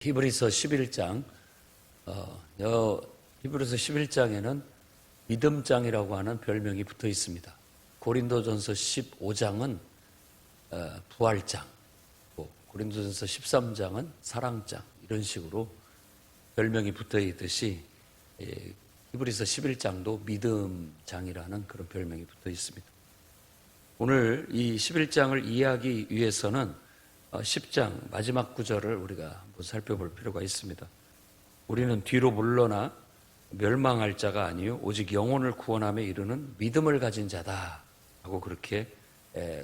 히브리서 11장, 히브리서 11장에는 믿음장이라고 하는 별명이 붙어 있습니다. 고린도전서 15장은 부활장, 고린도전서 13장은 사랑장, 이런 식으로 별명이 붙어 있듯이 히브리서 11장도 믿음장이라는 그런 별명이 붙어 있습니다. 오늘 이 11장을 이해하기 위해서는 10장 마지막 구절을 우리가 한번 살펴볼 필요가 있습니다. 우리는 뒤로 물러나 멸망할 자가 아니요 오직 영혼을 구원함에 이르는 믿음을 가진 자다 하고 그렇게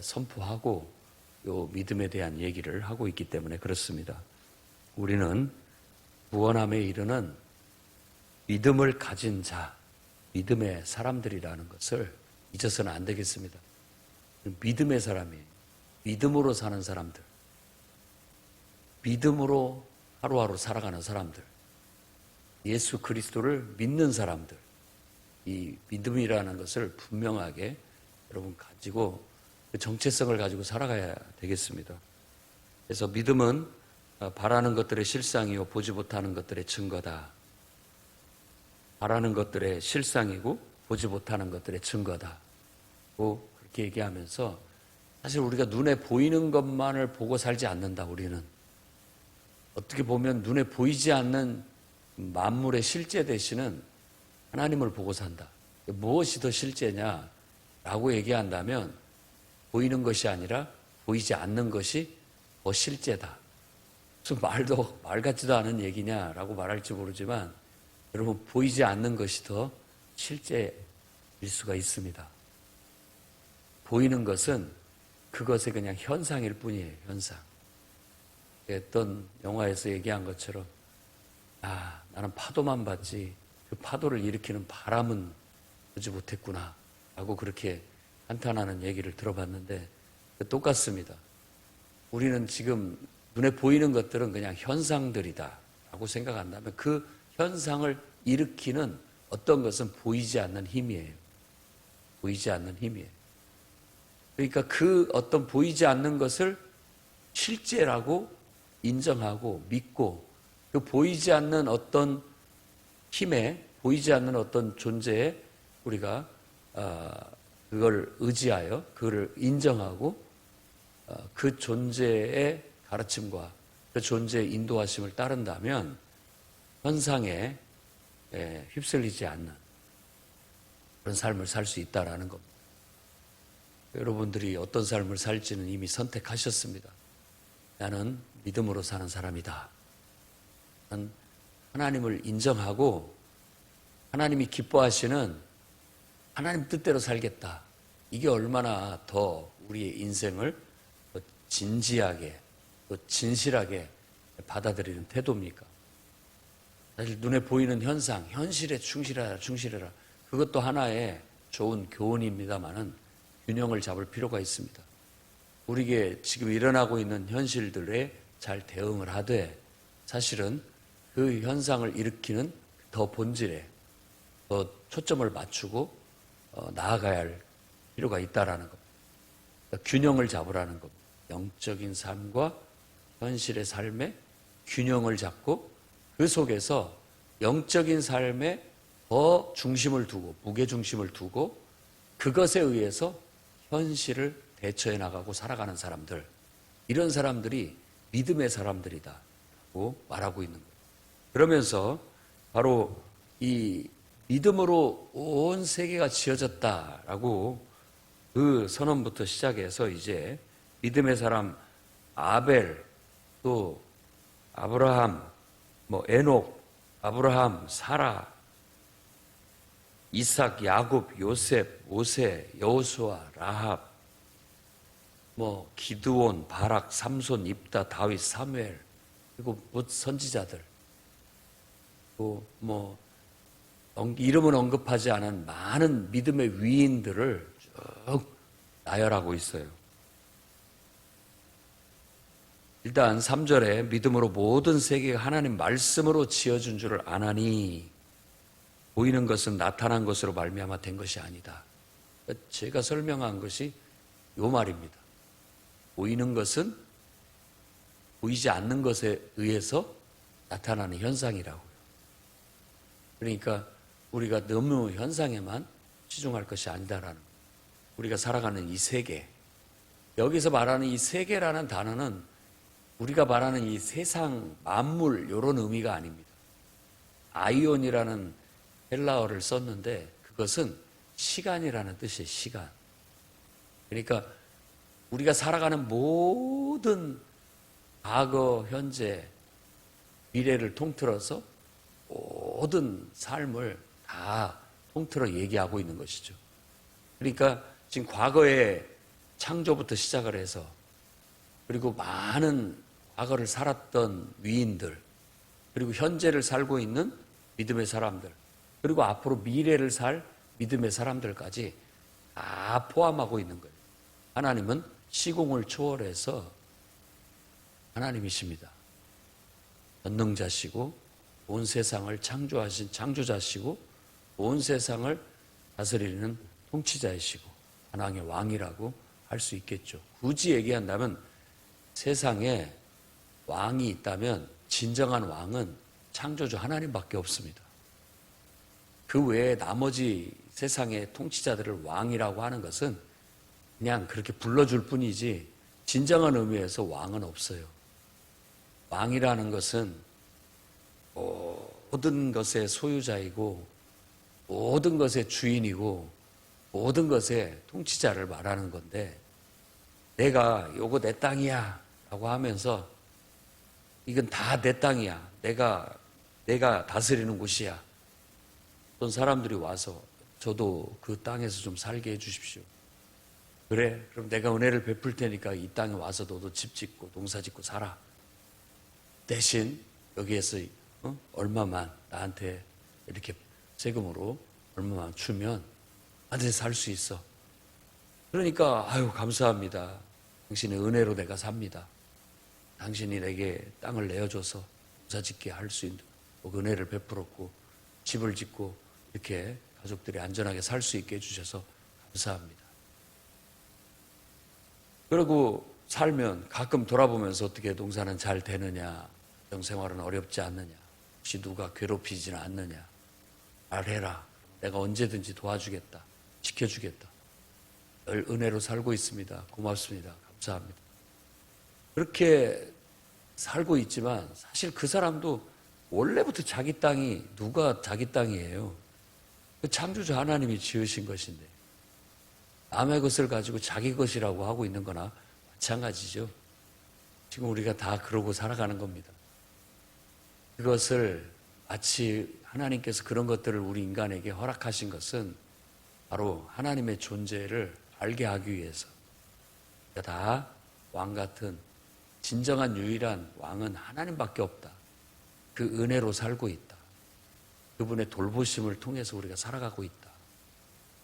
선포하고 요 믿음에 대한 얘기를 하고 있기 때문에 그렇습니다. 우리는 구원함에 이르는 믿음을 가진 자, 믿음의 사람들이라는 것을 잊어서는 안 되겠습니다. 믿음의 사람이에요. 믿음으로 사는 사람들, 믿음으로 하루하루 살아가는 사람들, 예수 그리스도를 믿는 사람들, 이 믿음이라는 것을 분명하게 여러분 가지고 그 정체성을 가지고 살아가야 되겠습니다. 그래서 믿음은 바라는 것들의 실상이요 보지 못하는 것들의 증거다. 바라는 것들의 실상이고 보지 못하는 것들의 증거다. 그렇게 얘기하면서 사실 우리가 눈에 보이는 것만을 보고 살지 않는다. 우리는 어떻게 보면 눈에 보이지 않는 만물의 실제 대신은 하나님을 보고 산다. 무엇이 더 실제냐라고 얘기한다면 보이는 것이 아니라 보이지 않는 것이 더 실제다. 무슨 말 같지도 않은 얘기냐라고 말할지 모르지만 여러분 보이지 않는 것이 더 실제일 수가 있습니다. 보이는 것은 그것의 그냥 현상일 뿐이에요. 현상. 어떤 영화에서 얘기한 것처럼 나는 파도만 봤지 그 파도를 일으키는 바람은 보지 못했구나 라고 그렇게 한탄하는 얘기를 들어봤는데 똑같습니다. 우리는 지금 눈에 보이는 것들은 그냥 현상들이다 라고 생각한다면 그 현상을 일으키는 어떤 것은 보이지 않는 힘이에요. 보이지 않는 힘이에요. 그러니까 그 어떤 보이지 않는 것을 실제라고 인정하고 믿고 그 보이지 않는 어떤 힘에 보이지 않는 어떤 존재에 우리가 그걸 의지하여 그를 인정하고 그 존재의 가르침과 그 존재의 인도하심을 따른다면 현상에 휩쓸리지 않는 그런 삶을 살 수 있다라는 겁니다. 여러분들이 어떤 삶을 살지는 이미 선택하셨습니다. 나는 믿음으로 사는 사람이다. 나는 하나님을 인정하고 하나님이 기뻐하시는 하나님 뜻대로 살겠다. 이게 얼마나 더 우리의 인생을 더 진지하게 또 진실하게 받아들이는 태도입니까? 사실 눈에 보이는 현상, 현실에 충실해라. 그것도 하나의 좋은 교훈입니다만은 균형을 잡을 필요가 있습니다. 우리에게 지금 일어나고 있는 현실들에 잘 대응을 하되 사실은 그 현상을 일으키는 더 본질에 더 초점을 맞추고 나아가야 할 필요가 있다라는 겁니다. 그러니까 균형을 잡으라는 겁니다. 영적인 삶과 현실의 삶의 균형을 잡고 그 속에서 영적인 삶에 더 중심을 두고 무게중심을 두고 그것에 의해서 현실을 대처해 나가고 살아가는 사람들, 이런 사람들이 믿음의 사람들이다라고 말하고 있는 거예요. 그러면서 바로 이 믿음으로 온 세계가 지어졌다라고 그 선언부터 시작해서 이제 믿음의 사람 아벨, 또 아브라함, 에녹, 아브라함, 사라, 이삭, 야곱, 요셉, 모세, 여호수아, 라합, 기드온, 바락, 삼손, 입다, 다윗, 사무엘, 그리고 선지자들, 또 이름은 언급하지 않은 많은 믿음의 위인들을 쭉 나열하고 있어요. 일단 3절에 믿음으로 모든 세계가 하나님 말씀으로 지어준 줄을 아나니 보이는 것은 나타난 것으로 말미암아 된 것이 아니다. 제가 설명한 것이 요 말입니다. 보이는 것은 보이지 않는 것에 의해서 나타나는 현상이라고요. 그러니까 우리가 너무 현상에만 치중할 것이 아니다라는 거예요. 우리가 살아가는 이 세계, 여기서 말하는 이 세계라는 단어는 우리가 말하는 이 세상 만물 이런 의미가 아닙니다. 아이온이라는 헬라어를 썼는데 그것은 시간이라는 뜻이에요. 시간. 그러니까 우리가 살아가는 모든 과거, 현재, 미래를 통틀어서 모든 삶을 다 통틀어 얘기하고 있는 것이죠. 그러니까 지금 과거에 창조부터 시작을 해서 그리고 많은 과거를 살았던 위인들, 그리고 현재를 살고 있는 믿음의 사람들, 그리고 앞으로 미래를 살 믿음의 사람들까지 다 포함하고 있는 거예요. 하나님은 시공을 초월해서 하나님이십니다. 전능자시고 온 세상을 창조하신 창조자시고 온 세상을 다스리는 통치자이시고 하나님의 왕이라고 할 수 있겠죠. 굳이 얘기한다면 세상에 왕이 있다면 진정한 왕은 창조주 하나님밖에 없습니다. 그 외에 나머지 세상의 통치자들을 왕이라고 하는 것은 그냥 그렇게 불러줄 뿐이지 진정한 의미에서 왕은 없어요. 왕이라는 것은 모든 것의 소유자이고 모든 것의 주인이고 모든 것의 통치자를 말하는 건데, 내가 요거 내 땅이야 라고 하면서 이건 다 내 땅이야, 내가 다스리는 곳이야. 어떤 사람들이 와서 저도 그 땅에서 좀 살게 해주십시오. 그래, 그럼 내가 은혜를 베풀 테니까 이 땅에 와서 너도 집 짓고 농사 짓고 살아. 대신 여기에서 얼마만 나한테 이렇게 세금으로 얼마만 주면 나한테 살 수 있어. 그러니까 아유 감사합니다. 당신의 은혜로 내가 삽니다. 당신이 내게 땅을 내어줘서 농사 짓게 할 수 있는 은혜를 베풀었고 집을 짓고 이렇게 가족들이 안전하게 살 수 있게 해주셔서 감사합니다. 그리고 살면 가끔 돌아보면서 어떻게 농사는 잘 되느냐, 가정생활은 어렵지 않느냐, 혹시 누가 괴롭히지는 않느냐, 말해라. 내가 언제든지 도와주겠다, 지켜주겠다. 늘 은혜로 살고 있습니다. 고맙습니다. 감사합니다. 그렇게 살고 있지만 사실 그 사람도 원래부터 자기 땅이 누가 자기 땅이에요. 그 창조주 하나님이 지으신 것인데 남의 것을 가지고 자기 것이라고 하고 있는 거나 마찬가지죠. 지금 우리가 다 그러고 살아가는 겁니다. 그것을 마치 하나님께서 그런 것들을 우리 인간에게 허락하신 것은 바로 하나님의 존재를 알게 하기 위해서. 다 왕 같은 진정한 유일한 왕은 하나님밖에 없다. 그 은혜로 살고 있다. 그분의 돌보심을 통해서 우리가 살아가고 있다.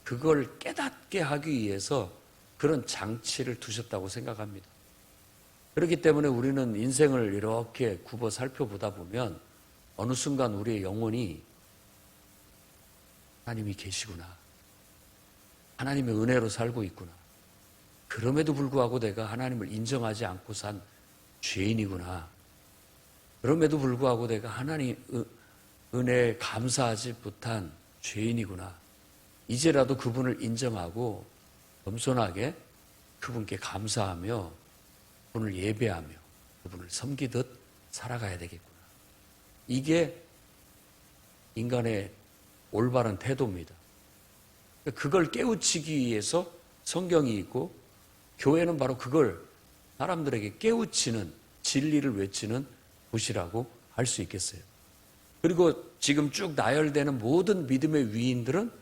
그걸 깨닫게 하기 위해서 그런 장치를 두셨다고 생각합니다. 그렇기 때문에 우리는 인생을 이렇게 굽어 살펴보다 보면 어느 순간 우리의 영혼이 하나님이 계시구나, 하나님의 은혜로 살고 있구나, 그럼에도 불구하고 내가 하나님을 인정하지 않고 산 죄인이구나, 그럼에도 불구하고 내가 하나님 은혜에 감사하지 못한 죄인이구나, 이제라도 그분을 인정하고 겸손하게 그분께 감사하며 그분을 예배하며 그분을 섬기듯 살아가야 되겠구나. 이게 인간의 올바른 태도입니다. 그걸 깨우치기 위해서 성경이 있고 교회는 바로 그걸 사람들에게 깨우치는, 진리를 외치는 곳이라고 할 수 있겠어요. 그리고 지금 쭉 나열되는 모든 믿음의 위인들은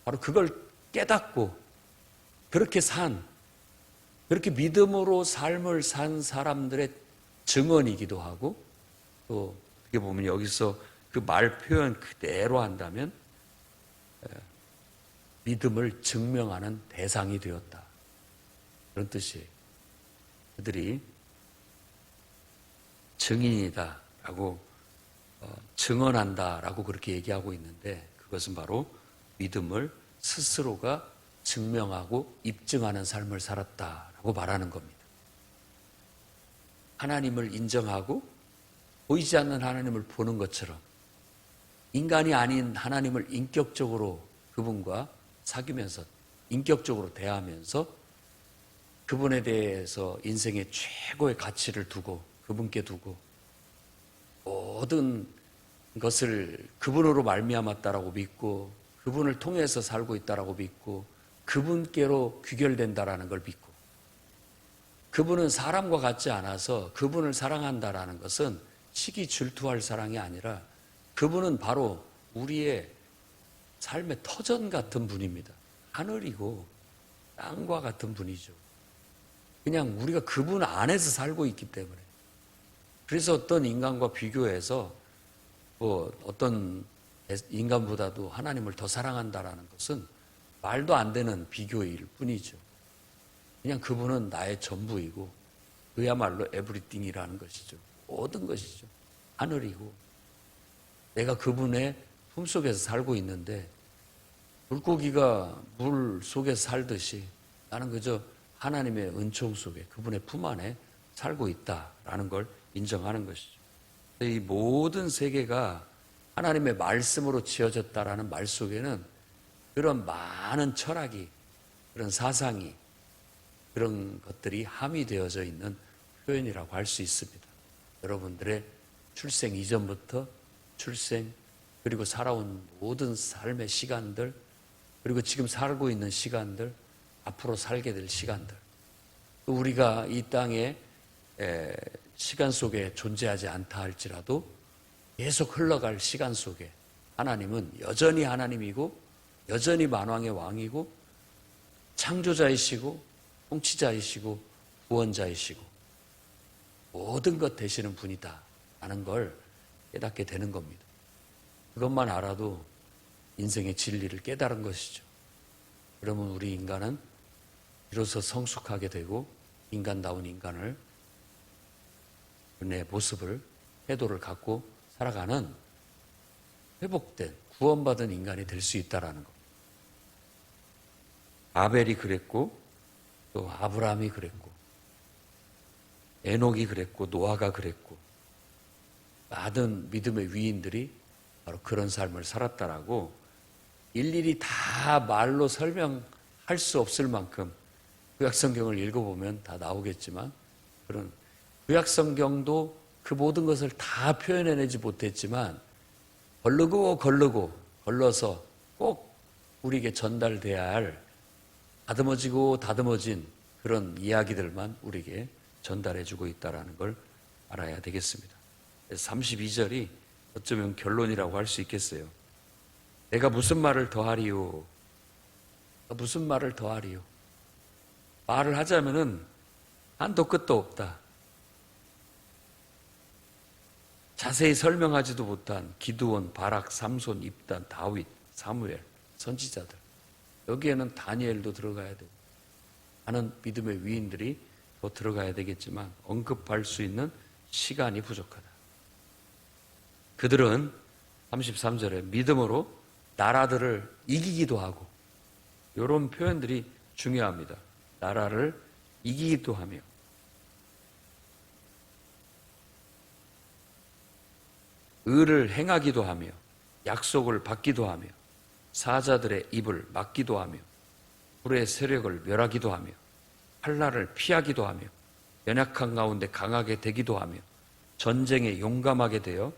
바로 그걸 깨닫고 그렇게 그렇게 믿음으로 삶을 산 사람들의 증언이기도 하고, 또 어떻게 보면 여기서 그 말 표현 그대로 한다면 믿음을 증명하는 대상이 되었다, 그런 뜻이에요. 그들이 증인이다라고 증언한다라고 그렇게 얘기하고 있는데, 그것은 바로 믿음을 스스로가 증명하고 입증하는 삶을 살았다라고 말하는 겁니다. 하나님을 인정하고 보이지 않는 하나님을 보는 것처럼 인간이 아닌 하나님을 인격적으로 그분과 사귀면서 인격적으로 대하면서 그분에 대해서 인생의 최고의 가치를 두고 그분께 두고 모든 것을 그분으로 말미암았다라고 믿고 그분을 통해서 살고 있다라고 믿고 그분께로 귀결된다라는 걸 믿고 그분은 사람과 같지 않아서 그분을 사랑한다라는 것은 시기 질투할 사랑이 아니라 그분은 바로 우리의 삶의 터전 같은 분입니다. 하늘이고 땅과 같은 분이죠. 그냥 우리가 그분 안에서 살고 있기 때문에. 그래서 어떤 인간과 비교해서 어떤 인간보다도 하나님을 더 사랑한다라는 것은 말도 안 되는 비교일 뿐이죠. 그냥 그분은 나의 전부이고 그야말로 에브리띵이라는 것이죠. 모든 것이죠. 하늘이고 내가 그분의 품속에서 살고 있는데 물고기가 물 속에서 살듯이 나는 그저 하나님의 은총 속에 그분의 품 안에 살고 있다라는 걸 인정하는 것이죠. 이 모든 세계가 하나님의 말씀으로 지어졌다라는 말 속에는 그런 많은 철학이 그런 사상이 그런 것들이 함의되어져 있는 표현이라고 할 수 있습니다. 여러분들의 출생 이전부터 출생 그리고 살아온 모든 삶의 시간들 그리고 지금 살고 있는 시간들 앞으로 살게 될 시간들 또 우리가 이 땅에 시간 속에 존재하지 않다 할지라도 계속 흘러갈 시간 속에 하나님은 여전히 하나님이고 여전히 만왕의 왕이고 창조자이시고 통치자이시고 구원자이시고 모든 것 되시는 분이다 라는 걸 깨닫게 되는 겁니다. 그것만 알아도 인생의 진리를 깨달은 것이죠. 그러면 우리 인간은 비로소 성숙하게 되고 인간다운 인간을 내 모습을 태도를 갖고 살아가는 회복된 구원받은 인간이 될 수 있다라는 것. 아벨이 그랬고 또 아브라함이 그랬고 에녹이 그랬고 노아가 그랬고 많은 믿음의 위인들이 바로 그런 삶을 살았다라고 일일이 다 말로 설명할 수 없을 만큼 구약성경을 읽어보면 다 나오겠지만 그런 구약성경도 그 모든 것을 다 표현해내지 못했지만 걸러서 꼭 우리에게 전달돼야 할 다듬어지고 다듬어진 그런 이야기들만 우리에게 전달해주고 있다는 걸 알아야 되겠습니다. 32절이 어쩌면 결론이라고 할 수 있겠어요. 내가 무슨 말을 더하리요? 무슨 말을 더하리요? 말을 하자면은 한도 끝도 없다. 자세히 설명하지도 못한 기드온, 바락, 삼손, 입단, 다윗, 사무엘, 선지자들. 여기에는 다니엘도 들어가야 되고 많은 믿음의 위인들이 더 들어가야 되겠지만 언급할 수 있는 시간이 부족하다. 그들은 33절에 믿음으로 나라들을 이기기도 하고 이런 표현들이 중요합니다. 나라를 이기기도 하며 의를 행하기도 하며 약속을 받기도 하며 사자들의 입을 막기도 하며 불의 세력을 멸하기도 하며 환난을 피하기도 하며 연약한 가운데 강하게 되기도 하며 전쟁에 용감하게 되어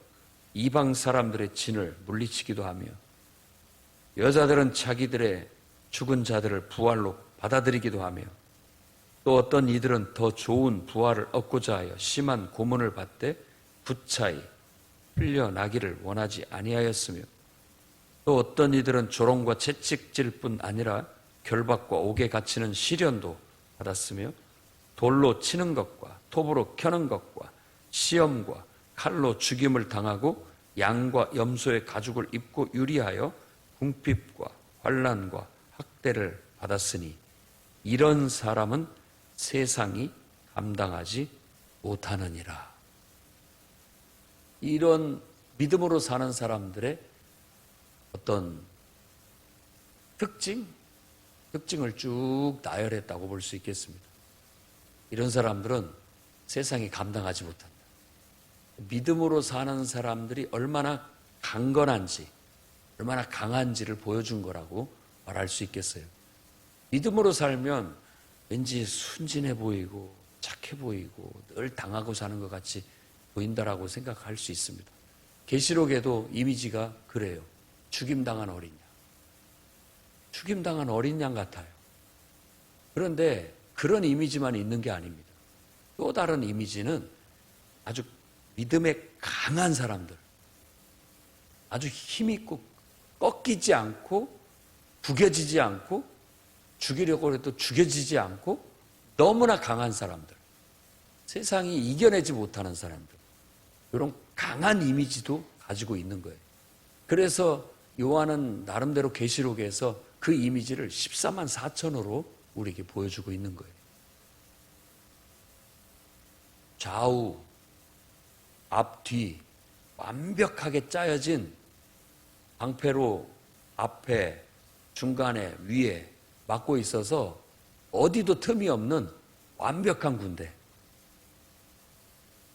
이방 사람들의 진을 물리치기도 하며 여자들은 자기들의 죽은 자들을 부활로 받아들이기도 하며 또 어떤 이들은 더 좋은 부활을 얻고자 하여 심한 고문을 받되 부차이 풀려나기를 원하지 아니하였으며 또 어떤 이들은 조롱과 채찍질 뿐 아니라 결박과 옥에 갇히는 시련도 받았으며 돌로 치는 것과 톱으로 켜는 것과 시험과 칼로 죽임을 당하고 양과 염소의 가죽을 입고 유리하여 궁핍과 환난과 학대를 받았으니 이런 사람은 세상이 감당하지 못하느니라. 이런 믿음으로 사는 사람들의 어떤 특징을 쭉 나열했다고 볼 수 있겠습니다. 이런 사람들은 세상이 감당하지 못한다. 믿음으로 사는 사람들이 얼마나 강건한지, 얼마나 강한지를 보여준 거라고 말할 수 있겠어요. 믿음으로 살면 왠지 순진해 보이고 착해 보이고 늘 당하고 사는 것 같이 보인다라고 생각할 수 있습니다. 계시록에도 이미지가 그래요. 죽임당한 어린 양. 죽임당한 어린 양 같아요. 그런데 그런 이미지만 있는 게 아닙니다. 또 다른 이미지는 아주 믿음에 강한 사람들, 아주 힘있고 꺾이지 않고 구겨지지 않고 죽이려고 해도 죽여지지 않고 너무나 강한 사람들, 세상이 이겨내지 못하는 사람들, 이런 강한 이미지도 가지고 있는 거예요. 그래서 요한은 나름대로 계시록에서 그 이미지를 14만 4천으로 우리에게 보여주고 있는 거예요. 좌우, 앞, 뒤 완벽하게 짜여진 방패로 앞에, 중간에, 위에 막고 있어서 어디도 틈이 없는 완벽한 군대.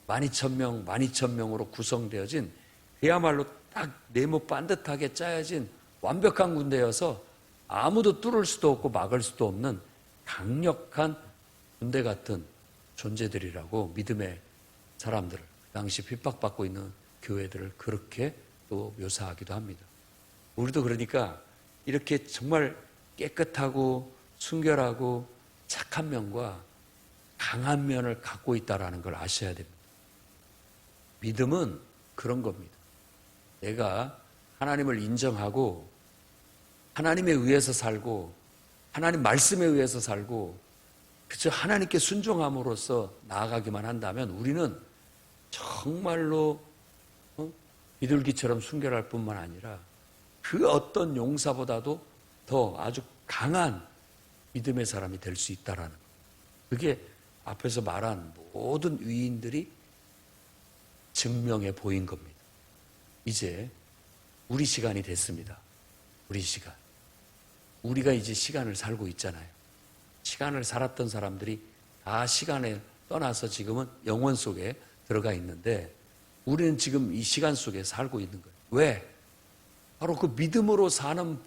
12,000명, 12,000명으로 구성되어진 그야말로 딱 네모 반듯하게 짜여진 완벽한 군대여서 아무도 뚫을 수도 없고 막을 수도 없는 강력한 군대 같은 존재들이라고 믿음의 사람들을, 그 당시 핍박받고 있는 교회들을 그렇게 또 묘사하기도 합니다. 우리도 그러니까 이렇게 정말 깨끗하고 순결하고 착한 면과 강한 면을 갖고 있다는 걸 아셔야 됩니다. 믿음은 그런 겁니다. 내가 하나님을 인정하고 하나님에 의해서 살고 하나님 말씀에 의해서 살고 그저 하나님께 순종함으로써 나아가기만 한다면 우리는 정말로 비둘기처럼 순결할 뿐만 아니라 그 어떤 용사보다도 더 아주 강한 믿음의 사람이 될 수 있다라는 것. 그게 앞에서 말한 모든 위인들이 증명해 보인 겁니다. 이제 우리 시간이 됐습니다. 우리 시간. 우리가 이제 시간을 살고 있잖아요. 시간을 살았던 사람들이 다 시간에 떠나서 지금은 영원 속에 들어가 있는데 우리는 지금 이 시간 속에 살고 있는 거예요. 왜? 바로 그 믿음으로 사는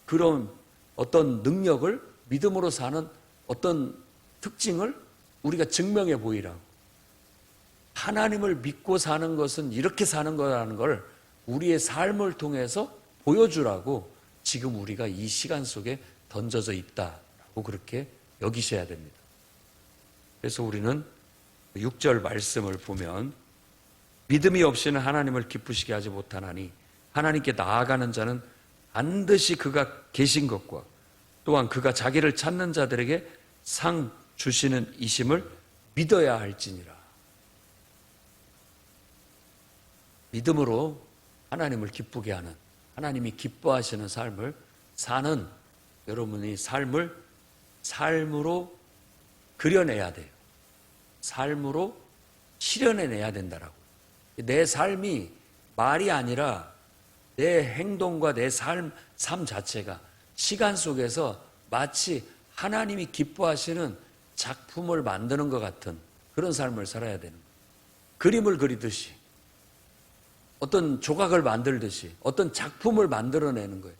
그런 어떤 능력을, 믿음으로 사는 어떤 특징을 우리가 증명해 보이라고. 하나님을 믿고 사는 것은 이렇게 사는 거라는 걸 우리의 삶을 통해서 보여주라고 지금 우리가 이 시간 속에 던져져 있다라고 그렇게 여기셔야 됩니다. 그래서 우리는 6절 말씀을 보면 믿음이 없이는 하나님을 기쁘시게 하지 못하나니 하나님께 나아가는 자는 반드시 그가 계신 것과 또한 그가 자기를 찾는 자들에게 상 주시는 이심을 믿어야 할지니라. 믿음으로 하나님을 기쁘게 하는, 하나님이 기뻐하시는 삶을 사는 여러분이 삶으로 그려내야 돼요. 삶으로 실현해내야 된다라고. 내 삶이 말이 아니라 내 행동과 내 삶 자체가 시간 속에서 마치 하나님이 기뻐하시는 작품을 만드는 것 같은 그런 삶을 살아야 되는 거예요. 그림을 그리듯이 어떤 조각을 만들듯이 어떤 작품을 만들어내는 거예요.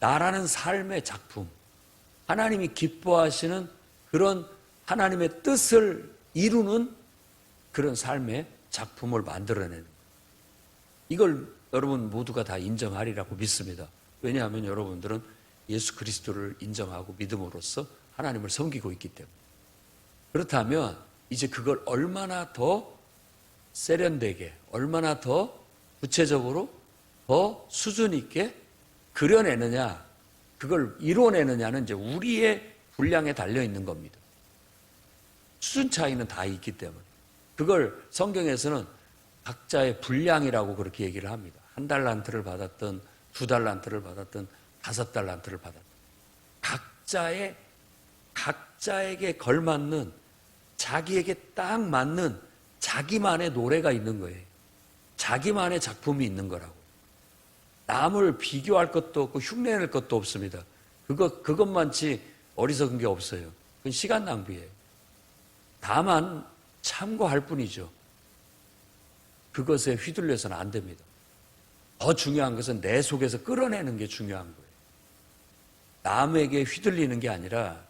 나라는 삶의 작품, 하나님이 기뻐하시는 그런 하나님의 뜻을 이루는 그런 삶의 작품을 만들어내는 거예요. 이걸 여러분 모두가 다 인정하리라고 믿습니다. 왜냐하면 여러분들은 예수 그리스도를 인정하고 믿음으로써 하나님을 섬기고 있기 때문에. 그렇다면 이제 그걸 얼마나 더 세련되게, 얼마나 더 구체적으로 더 수준 있게 그려내느냐, 그걸 이뤄내느냐는 이제 우리의 분량에 달려 있는 겁니다. 수준 차이는 다 있기 때문에. 그걸 성경에서는 각자의 분량이라고 그렇게 얘기를 합니다. 1달란트를 받았든 2달란트를 받았든 5달란트를 받았든 각자에게 걸맞는 자기에게 딱 맞는 자기만의 노래가 있는 거예요. 자기만의 작품이 있는 거라고. 남을 비교할 것도 없고 흉내낼 것도 없습니다. 그것만치 어리석은 게 없어요. 그건 시간 낭비예요. 다만 참고할 뿐이죠. 그것에 휘둘려서는 안 됩니다. 더 중요한 것은 내 속에서 끌어내는 게 중요한 거예요. 남에게 휘둘리는 게 아니라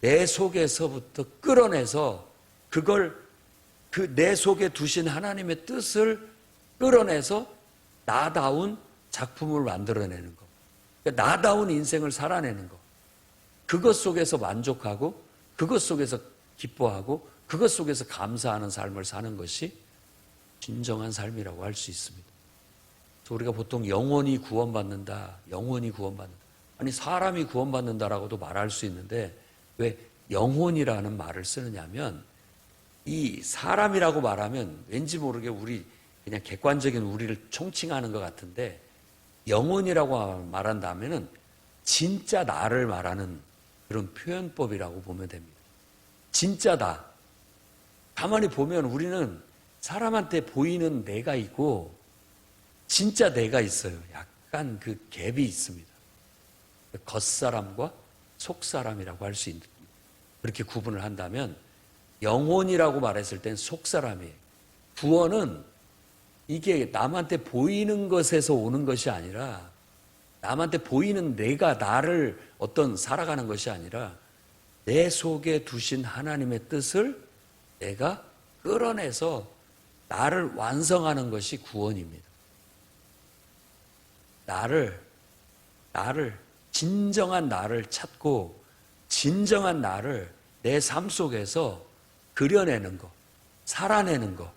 내 속에서부터 끌어내서 그걸 그 내 속에 두신 하나님의 뜻을 끌어내서 나다운 작품을 만들어내는 거. 그러니까 나다운 인생을 살아내는 거. 그것 속에서 만족하고 그것 속에서 기뻐하고 그것 속에서 감사하는 삶을 사는 것이 진정한 삶이라고 할 수 있습니다. 그래서 우리가 보통 영원히 구원받는다, 영원히 구원받는다. 아니 사람이 구원받는다라고도 말할 수 있는데 왜 영혼이라는 말을 쓰느냐면 이 사람이라고 말하면 왠지 모르게 우리 그냥 객관적인 우리를 총칭하는 것 같은데 영혼이라고 말한다면은 진짜 나를 말하는 그런 표현법이라고 보면 됩니다. 진짜 나. 가만히 보면 우리는 사람한테 보이는 내가 있고 진짜 내가 있어요. 약간 그 갭이 있습니다. 겉사람과 속사람이라고 할 수 있는 그렇게 구분을 한다면 영혼이라고 말했을 땐 속사람이에요. 구원은 이게 남한테 보이는 것에서 오는 것이 아니라 남한테 보이는 내가 나를 어떤 살아가는 것이 아니라 내 속에 두신 하나님의 뜻을 내가 끌어내서 나를 완성하는 것이 구원입니다. 진정한 나를 찾고 진정한 나를 내 삶 속에서 그려내는 거, 살아내는 거.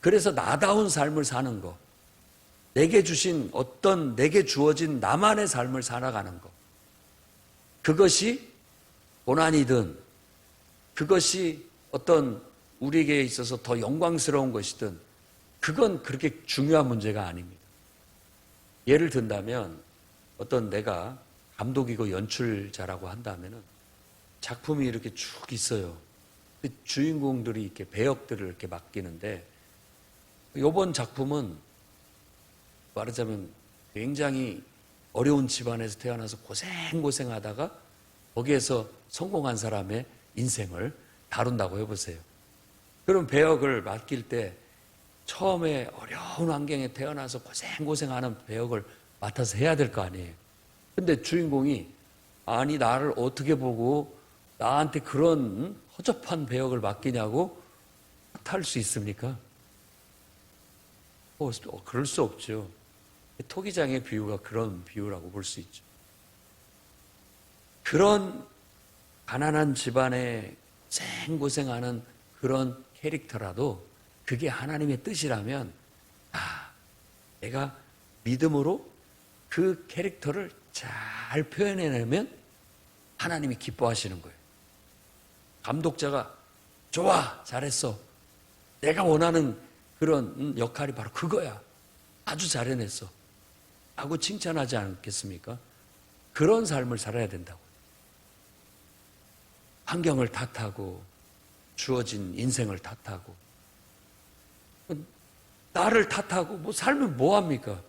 그래서 나다운 삶을 사는 거. 내게 주어진 나만의 삶을 살아가는 거. 그것이 고난이든 그것이 어떤 우리에게 있어서 더 영광스러운 것이든 그건 그렇게 중요한 문제가 아닙니다. 예를 든다면 어떤 내가 감독이고 연출자라고 한다면은 작품이 이렇게 쭉 있어요. 주인공들이 이렇게 배역들을 이렇게 맡기는데 이번 작품은 말하자면 굉장히 어려운 집안에서 태어나서 고생하다가 거기에서 성공한 사람의 인생을 다룬다고 해보세요. 그럼 배역을 맡길 때 처음에 어려운 환경에 태어나서 고생하는 배역을 맡아서 해야 될 거 아니에요. 근데 주인공이 아니 나를 어떻게 보고 나한테 그런 허접한 배역을 맡기냐고 탓할 수 있습니까? 그럴 수 없죠. 토기장의 비유가 그런 비유라고 볼 수 있죠. 그런 가난한 집안에 고생하는 그런 캐릭터라도 그게 하나님의 뜻이라면 내가 믿음으로 그 캐릭터를 잘 표현해내면 하나님이 기뻐하시는 거예요. 감독자가 좋아, 잘했어. 내가 원하는 그런 역할이 바로 그거야. 아주 잘해냈어. 하고 칭찬하지 않겠습니까? 그런 삶을 살아야 된다고. 환경을 탓하고 주어진 인생을 탓하고 나를 탓하고 살면 뭐합니까?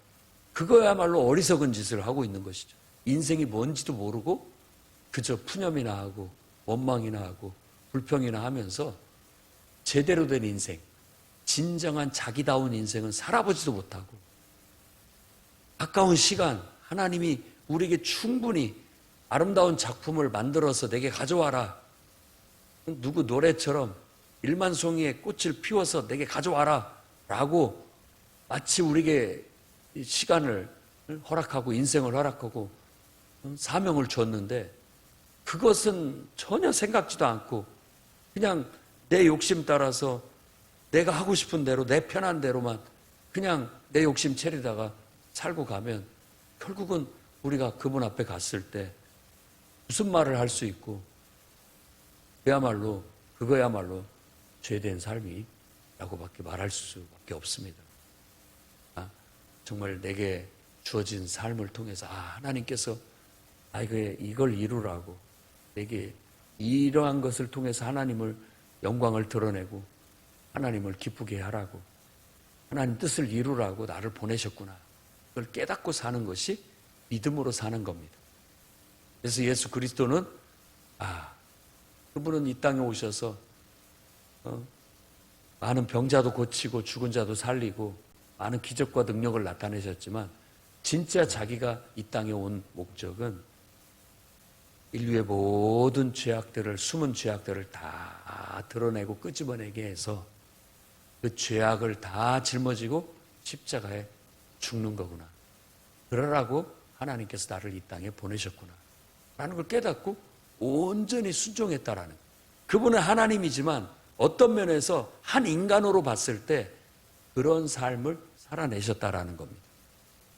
그거야말로 어리석은 짓을 하고 있는 것이죠. 인생이 뭔지도 모르고 그저 푸념이나 하고 원망이나 하고 불평이나 하면서 제대로 된 인생, 진정한 자기다운 인생은 살아보지도 못하고 아까운 시간 하나님이 우리에게 충분히 아름다운 작품을 만들어서 내게 가져와라. 누구 노래처럼 일만송이의 꽃을 피워서 내게 가져와라 라고 마치 우리에게 시간을 허락하고 인생을 허락하고 사명을 줬는데 그것은 전혀 생각지도 않고 그냥 내 욕심 따라서 내가 하고 싶은 대로 내 편한 대로만 그냥 내 욕심 채리다가 살고 가면 결국은 우리가 그분 앞에 갔을 때 무슨 말을 할 수 있고 그거야말로 죄된 삶이라고밖에 말할 수밖에 없습니다. 정말 내게 주어진 삶을 통해서 하나님께서 이걸 이루라고 내게 이러한 것을 통해서 하나님을 영광을 드러내고 하나님을 기쁘게 하라고 하나님 뜻을 이루라고 나를 보내셨구나. 그걸 깨닫고 사는 것이 믿음으로 사는 겁니다. 그래서 예수 그리스도는 그분은 이 땅에 오셔서 많은 병자도 고치고 죽은 자도 살리고 많은 기적과 능력을 나타내셨지만 진짜 자기가 이 땅에 온 목적은 인류의 모든 죄악들을, 숨은 죄악들을 다 드러내고 끄집어내게 해서 그 죄악을 다 짊어지고 십자가에 죽는 거구나. 그러라고 하나님께서 나를 이 땅에 보내셨구나 라는 걸 깨닫고 온전히 순종했다라는 거예요. 그분은 하나님이지만 어떤 면에서 한 인간으로 봤을 때 그런 삶을 살아내셨다라는 겁니다.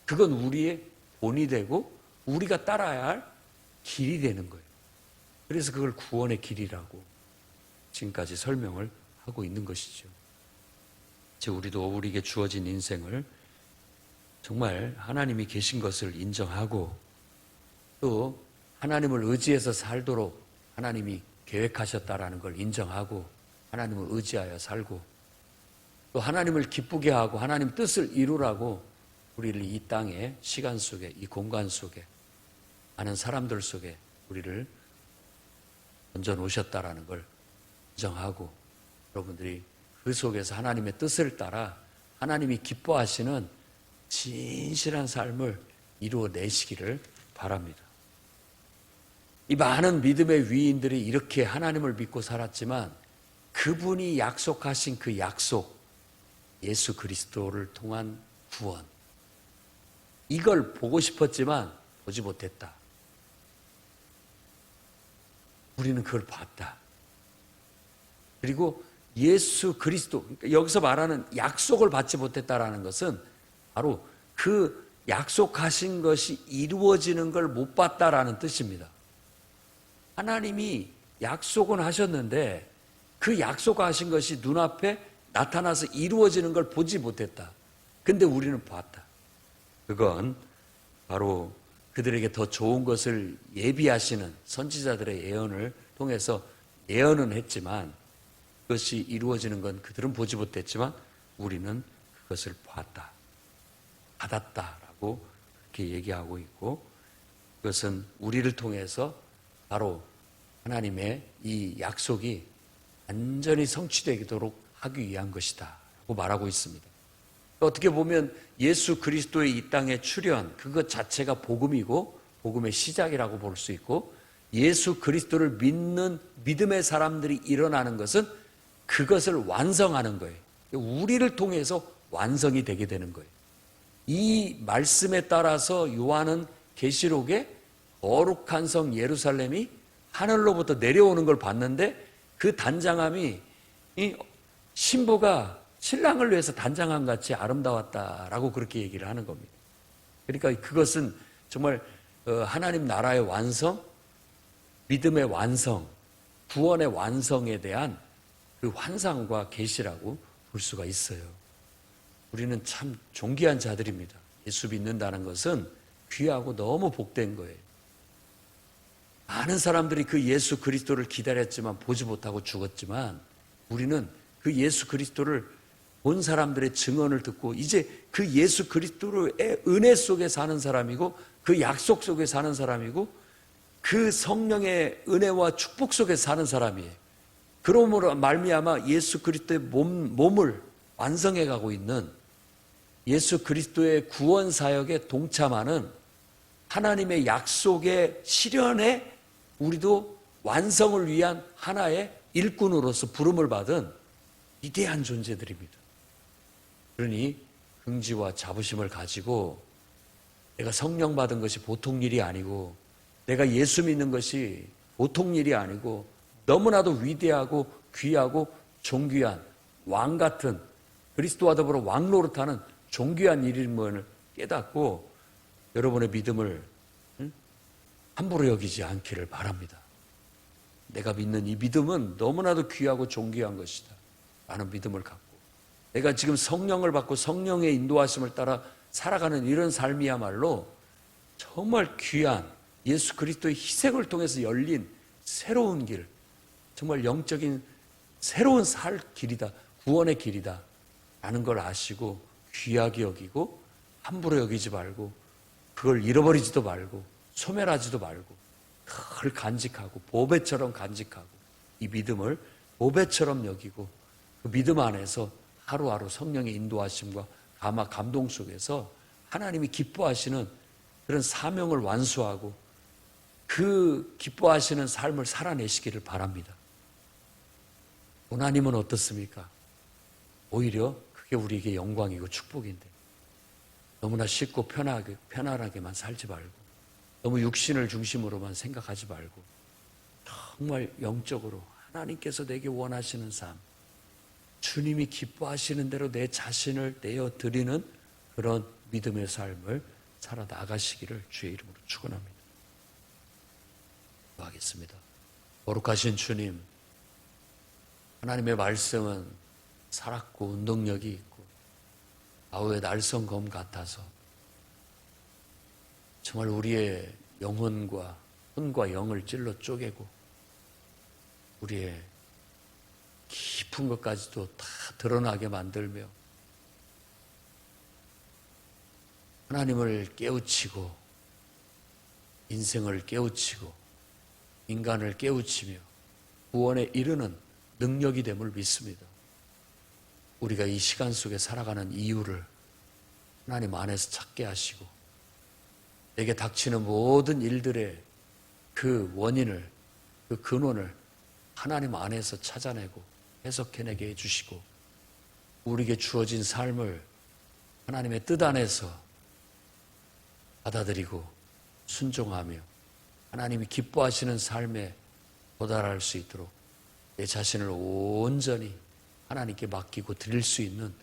그건 우리의 본이 되고 우리가 따라야 할 길이 되는 거예요. 그래서 그걸 구원의 길이라고 지금까지 설명을 하고 있는 것이죠. 이제 우리도 우리에게 주어진 인생을 정말 하나님이 계신 것을 인정하고 또 하나님을 의지해서 살도록 하나님이 계획하셨다라는 걸 인정하고 하나님을 의지하여 살고 또 하나님을 기쁘게 하고 하나님 뜻을 이루라고 우리를 이 땅에 시간 속에 이 공간 속에 많은 사람들 속에 우리를 던져놓으셨다라는 걸 인정하고 여러분들이 그 속에서 하나님의 뜻을 따라 하나님이 기뻐하시는 진실한 삶을 이루어내시기를 바랍니다. 이 많은 믿음의 위인들이 이렇게 하나님을 믿고 살았지만 그분이 약속하신 그 약속, 예수 그리스도를 통한 구원, 이걸 보고 싶었지만 보지 못했다. 우리는 그걸 봤다. 그리고 예수 그리스도, 그러니까 여기서 말하는 약속을 받지 못했다라는 것은 바로 그 약속하신 것이 이루어지는 걸 못 봤다라는 뜻입니다. 하나님이 약속은 하셨는데 그 약속하신 것이 눈앞에 나타나서 이루어지는 걸 보지 못했다. 근데 우리는 봤다. 그건 바로 그들에게 더 좋은 것을 예비하시는 선지자들의 예언을 통해서 예언은 했지만 그것이 이루어지는 건 그들은 보지 못했지만 우리는 그것을 봤다. 받았다라고 그렇게 얘기하고 있고 그것은 우리를 통해서 바로 하나님의 이 약속이 완전히 성취되도록 하기 위한 것이다 라고 말하고 있습니다. 어떻게 보면 예수 그리스도의 이 땅의 출현 그것 자체가 복음이고 복음의 시작이라고 볼 수 있고 예수 그리스도를 믿는 믿음의 사람들이 일어나는 것은 그것을 완성하는 거예요. 우리를 통해서 완성이 되게 되는 거예요. 이 말씀에 따라서 요한은 계시록에 거룩한 성 예루살렘이 하늘로부터 내려오는 걸 봤는데 그 단장함이 이 신부가 신랑을 위해서 단장함 같이 아름다웠다라고 그렇게 얘기를 하는 겁니다. 그러니까 그것은 정말 하나님 나라의 완성, 믿음의 완성, 구원의 완성에 대한 그 환상과 계시라고 볼 수가 있어요. 우리는 참 존귀한 자들입니다. 예수 믿는다는 것은 귀하고 너무 복된 거예요. 많은 사람들이 그 예수 그리스도를 기다렸지만 보지 못하고 죽었지만 우리는 그 예수 그리스도를 본 사람들의 증언을 듣고 이제 그 예수 그리스도의 은혜 속에 사는 사람이고 그 약속 속에 사는 사람이고 그 성령의 은혜와 축복 속에 사는 사람이에요. 그러므로 말미암아 예수 그리스도의 몸을 완성해 가고 있는 예수 그리스도의 구원 사역에 동참하는 하나님의 약속의 실현에 우리도 완성을 위한 하나의 일꾼으로서 부름을 받은 위대한 존재들입니다. 그러니 긍지와 자부심을 가지고 내가 성령 받은 것이 보통 일이 아니고 내가 예수 믿는 것이 보통 일이 아니고 너무나도 위대하고 귀하고 존귀한 왕 같은 그리스도와 더불어 왕 노릇하는 존귀한 일임을 깨닫고 여러분의 믿음을 함부로 여기지 않기를 바랍니다. 내가 믿는 이 믿음은 너무나도 귀하고 존귀한 것이다 라는 믿음을 갖고 내가 지금 성령을 받고 성령의 인도하심을 따라 살아가는 이런 삶이야말로 정말 귀한 예수 그리스도의 희생을 통해서 열린 새로운 길, 정말 영적인 새로운 살 길이다, 구원의 길이다 라는 걸 아시고 귀하게 여기고 함부로 여기지 말고 그걸 잃어버리지도 말고 소멸하지도 말고 늘 간직하고 보배처럼 간직하고 이 믿음을 보배처럼 여기고 그 그 믿음 안에서 하루하루 성령의 인도하심과 감동 속에서 하나님이 기뻐하시는 그런 사명을 완수하고 그 기뻐하시는 삶을 살아내시기를 바랍니다. 하나님은 어떻습니까? 오히려 그게 우리에게 영광이고 축복인데 너무나 쉽고 편안하게만 살지 말고 너무 육신을 중심으로만 생각하지 말고 정말 영적으로 하나님께서 내게 원하시는 삶, 주님이 기뻐하시는 대로 내 자신을 내어드리는 그런 믿음의 삶을 살아나가시기를 주의 이름으로 축원합니다. 기도하겠습니다. 거룩하신 주님, 하나님의 말씀은 살았고 운동력이 있고 아우의 날성검 같아서 정말 우리의 영혼과 혼과 영을 찔러 쪼개고 우리의 깊은 것까지도 다 드러나게 만들며 하나님을 깨우치고 인생을 깨우치고 인간을 깨우치며 구원에 이르는 능력이 됨을 믿습니다. 우리가 이 시간 속에 살아가는 이유를 하나님 안에서 찾게 하시고 내게 닥치는 모든 일들의 그 원인을, 그 근원을 하나님 안에서 찾아내고 해석해내게 해주시고 우리에게 주어진 삶을 하나님의 뜻 안에서 받아들이고 순종하며 하나님이 기뻐하시는 삶에 도달할 수 있도록 내 자신을 온전히 하나님께 맡기고 드릴 수 있는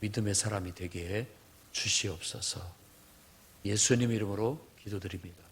믿음의 사람이 되게 해 주시옵소서. 예수님 이름으로 기도드립니다.